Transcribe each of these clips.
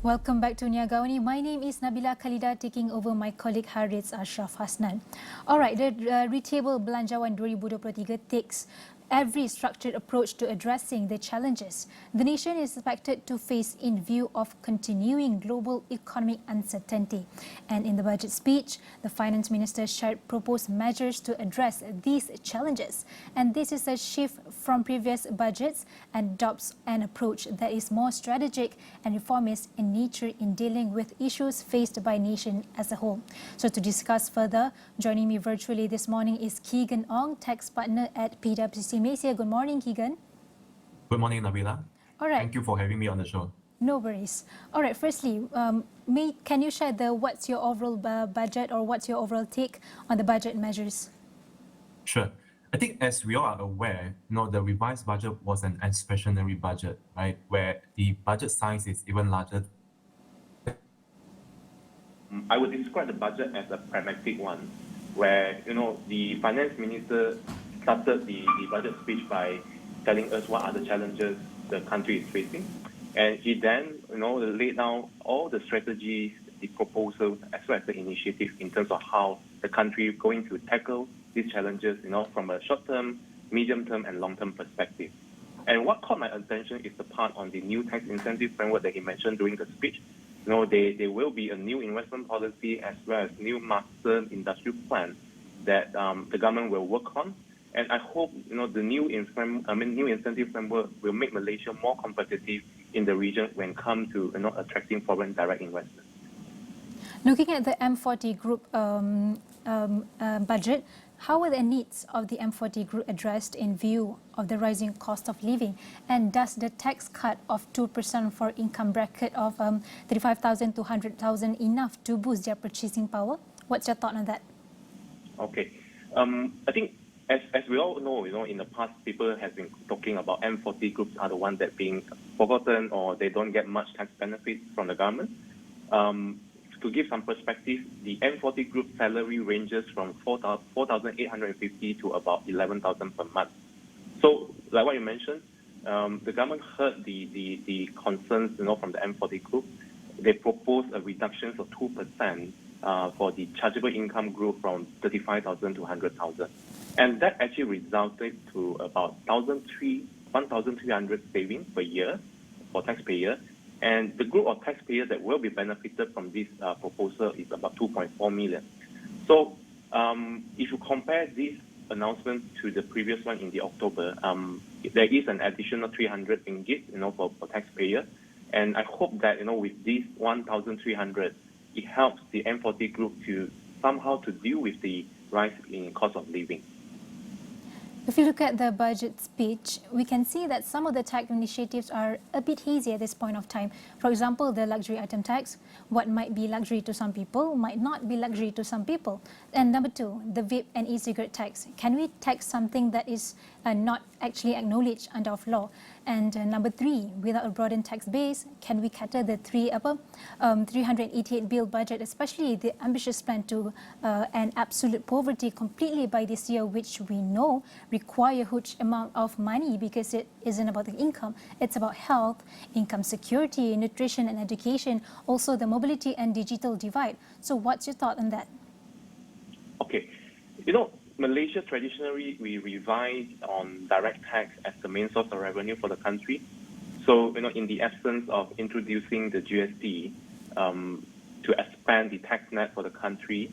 Welcome back to AWANI. My name is Nabila Khalida, taking over my colleague Harith Ashraf Hasnan. Alright, the Retable Belanjawan 2023 takes every structured approach to addressing the challenges the nation is expected to face in view of continuing global economic uncertainty. And in the budget speech, the Finance Minister shared proposed measures to address these challenges. And this is a shift from previous budgets and adopts an approach that is more strategic and reformist in nature in dealing with issues faced by nation as a whole. So to discuss further, joining me virtually this morning is Keegan Ong, tax partner at PwC Malaysia. Good morning, Keegan. Good morning, Nabila. All right. Thank you for having me on the show. No worries. All right. Firstly, can you share what's your overall budget or what's your overall take on the budget measures? Sure. I think as we all are aware, the revised budget was an expansionary budget, right? Where the budget size is even larger. I would describe the budget as a pragmatic one, where the finance minister started the budget speech by telling us what are the challenges the country is facing, and he then laid down all the strategies, the proposals, as well as the initiatives in terms of how the country is going to tackle these challenges, from a short-term, medium-term, and long-term perspective. And what caught my attention is the part on the new tax incentive framework that he mentioned during the speech. There will be a new investment policy as well as new master industrial plan that the government will work on. And I hope the new incentive framework will make Malaysia more competitive in the region when it comes to attracting foreign direct investment. Looking at the M40 group budget, how are the needs of the M40 group addressed in view of the rising cost of living? And does the tax cut of 2% for income bracket of 35,000 to 100,000 enough to boost their purchasing power? What's your thought on that? Okay. I think as we all know, in the past, people have been talking about M40 groups are the ones that being forgotten or they don't get much tax benefits from the government. To give some perspective, the M40 group salary ranges from 4,850 to about 11,000 per month. So, like what you mentioned, the government heard the concerns, from the M40 group. They proposed a reduction of 2% for the chargeable income group from 35,000 to 100,000. And that actually resulted to about 1,300 savings per year for taxpayer. And the group of taxpayers that will be benefited from this proposal is about 2.4 million. So if you compare this announcement to the previous one in the October, there is an additional 300 ringgit, for taxpayer. And I hope that, with this 1,300, it helps the M40 group to somehow to deal with the rise in cost of living. If you look at the budget speech, we can see that some of the tax initiatives are a bit hazy at this point of time. For example, the luxury item tax, what might be luxury to some people might not be luxury to some people. And number two, the vape and e-cigarette tax. Can we tax something that is not actually acknowledged under law? And number three, without a broadened tax base, can we cater the 388 bill budget, especially the ambitious plan to end absolute poverty completely by this year, which we know require a huge amount of money because it isn't about the income, it's about health, income security, nutrition and education, also the mobility and digital divide. So what's your thought on that? Okay. Malaysia traditionally, we rely on direct tax as the main source of revenue for the country. So, in the absence of introducing the GST to expand the tax net for the country,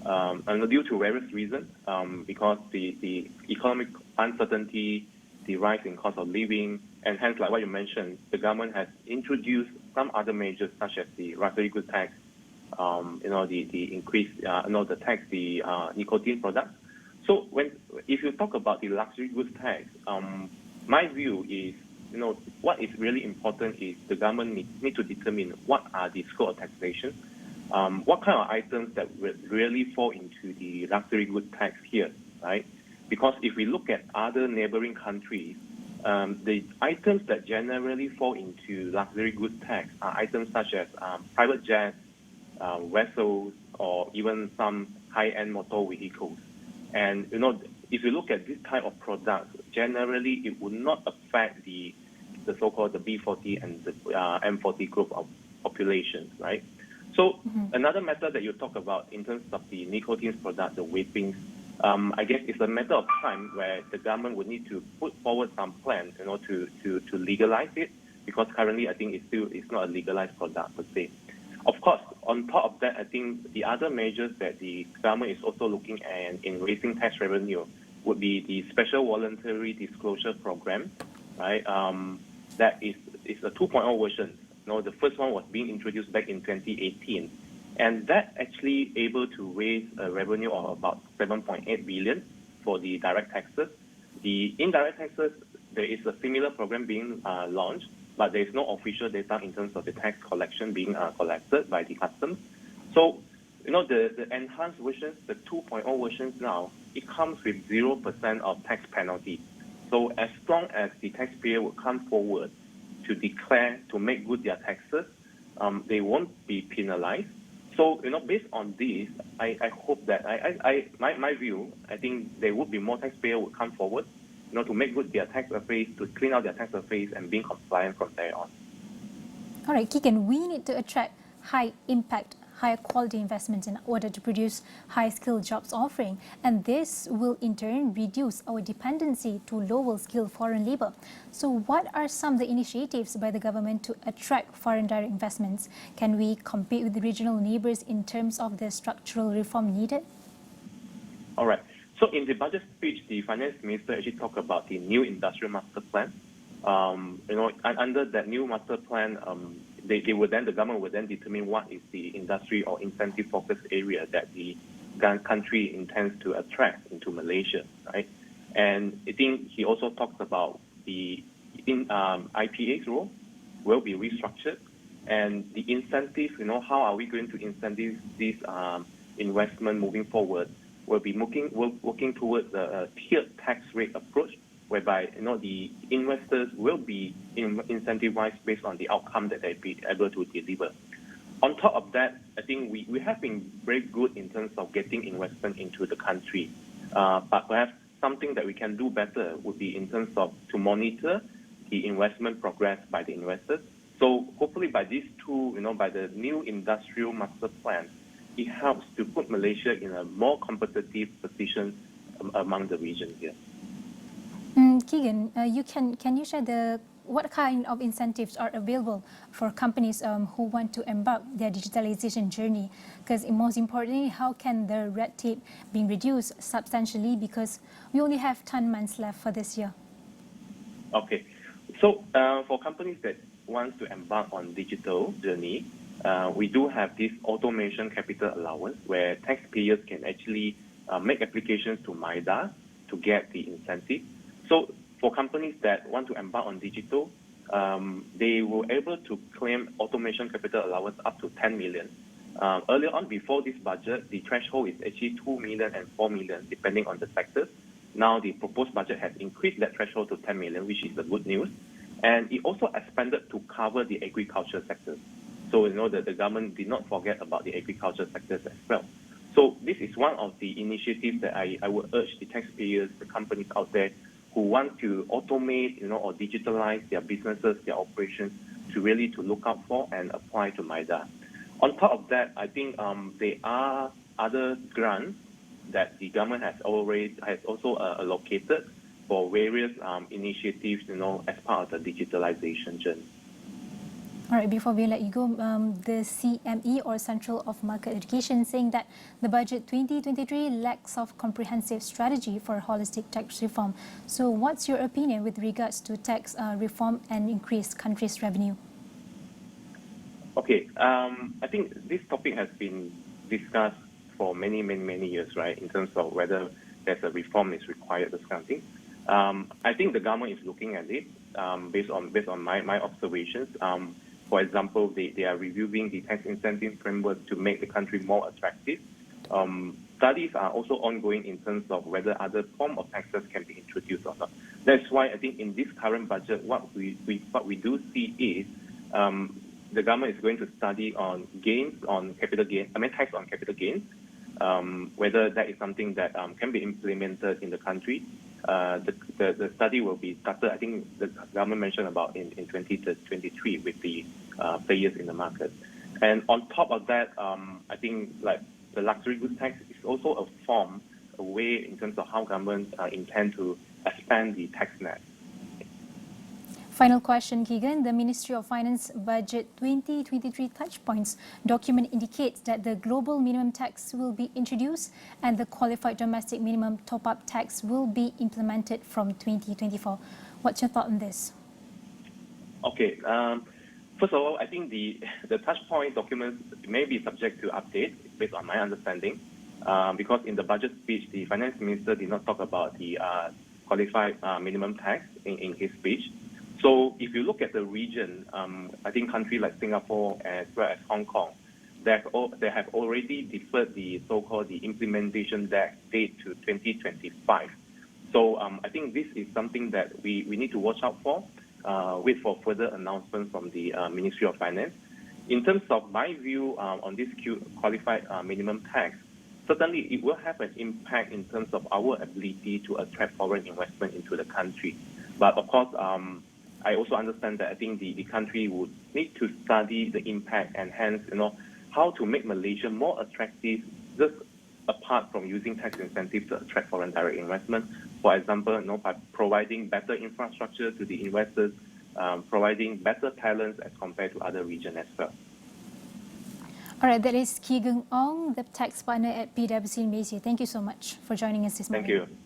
and due to various reasons, because the economic uncertainty, the rise in cost of living, and hence, like what you mentioned, the government has introduced some other measures such as the luxury goods tax, the increase, the tax, the nicotine products. So if you talk about the luxury goods tax, my view is, what is really important is the government need to determine what are the scope of taxation, what kind of items that would really fall into the luxury goods tax here, right? Because if we look at other neighboring countries, the items that generally fall into luxury goods tax are items such as private jets, vessels, or even some high-end motor vehicles. And, if you look at this type of products, generally it would not affect the so-called the B40 and the M40 group of populations, right? So another matter that you talk about in terms of the nicotine product, the vaping, I guess it's a matter of time where the government would need to put forward some plan, to legalize it, because currently I think it's not a legalized product per se. Of course, on top of that, I think the other measures that the government is also looking at in raising tax revenue would be the special voluntary disclosure program, right? That is a 2.0 version. The first one was being introduced back in 2018, and that actually able to raise a revenue of about 7.8 billion for the direct taxes. The indirect taxes, there is a similar program being launched, but there is no official data in terms of the tax collection being collected by the customs. So, the enhanced versions, the 2.0 versions now, it comes with 0% of tax penalty. So as long as the taxpayer will come forward to declare, to make good their taxes, they won't be penalized. So, based on this, I hope that, my view, I think there would be more taxpayers will come forward, to make good their tax affairs, to clean out their tax affairs and being compliant from there on. All right, Keegan, we need to attract high impact, higher quality investments in order to produce high skilled jobs offering. And this will in turn reduce our dependency to lower skilled foreign labor. So what are some of the initiatives by the government to attract foreign direct investments? Can we compete with the regional neighbors in terms of the structural reform needed? All right. So in the budget speech, the finance minister actually talked about the new industrial master plan. Under that new master plan, the government would then determine what is the industry or incentive focus area that the country intends to attract into Malaysia, right? And I think he also talks about the IPA's role will be restructured, and the incentive, how are we going to incentive this investment moving forward? We'll be working towards a tiered tax rate approach, whereby the investors will be incentivized based on the outcome that they be able to deliver. On top of that, I think we have been very good in terms of getting investment into the country, but perhaps something that we can do better would be in terms of to monitor the investment progress by the investors. So hopefully by these two, by the new industrial master plan, it helps to put Malaysia in a more competitive position among the region here. Keegan, can you share what kind of incentives are available for companies who want to embark their digitalization journey? Because most importantly, how can the red tape be reduced substantially, because we only have 10 months left for this year? Okay, so for companies that want to embark on digital journey, we do have this automation capital allowance where taxpayers can actually make applications to MIDA to get the incentive. So for companies that want to embark on digital, they were able to claim automation capital allowance up to 10 million. Earlier on, before this budget, the threshold is actually 2 million and 4 million, depending on the sectors. Now the proposed budget has increased that threshold to 10 million, which is the good news. And it also expanded to cover the agriculture sector. So that the government did not forget about the agriculture sectors as well. So this is one of the initiatives that I would urge the taxpayers, the companies out there who want to automate, or digitalize their businesses, their operations, to really to look out for and apply to MIDA. On top of that, I think there are other grants that the government has also allocated for various initiatives, as part of the digitalization journey. All right, before we let you go, the CME, or Central of Market Education, saying that the budget 2023 lacks of comprehensive strategy for holistic tax reform. So what's your opinion with regards to tax reform and increased country's revenue? Okay, I think this topic has been discussed for many years, right, in terms of whether there's a reform is required, this kind of thing. I think the government is looking at it based on my observations. For example, they are reviewing the tax incentive framework to make the country more attractive. Studies are also ongoing in terms of whether other form of taxes can be introduced or not. That's why I think in this current budget, what we do see is the government is going to study on gains on capital gain. Tax on capital gains, whether that is something that can be implemented in the country. the study will be started, I think the government mentioned about in 2023 with the players in the market. And on top of that, I think like the luxury goods tax is also a way in terms of how government intend to expand the tax net. Final question, Keegan. The Ministry of Finance Budget 2023 Touchpoints document indicates that the global minimum tax will be introduced and the qualified domestic minimum top-up tax will be implemented from 2024. What's your thought on this? Okay. First of all, I think the Touchpoint document may be subject to update based on my understanding, because in the budget speech, the finance minister did not talk about the qualified minimum tax in his speech. So if you look at the region, I think countries like Singapore as well as Hong Kong, they have already deferred the so-called the implementation date to 2025. So I think this is something that we need to watch out for, wait for further announcements from the Ministry of Finance. In terms of my view on this qualified minimum tax, certainly it will have an impact in terms of our ability to attract foreign investment into the country. But of course, I also understand that I think the country would need to study the impact and hence, how to make Malaysia more attractive, just apart from using tax incentives to attract foreign direct investment. For example, by providing better infrastructure to the investors, providing better talents as compared to other regions as well. All right, that is Keegan Ong, the tax partner at PwC in Malaysia. Thank you so much for joining us this morning. Thank you.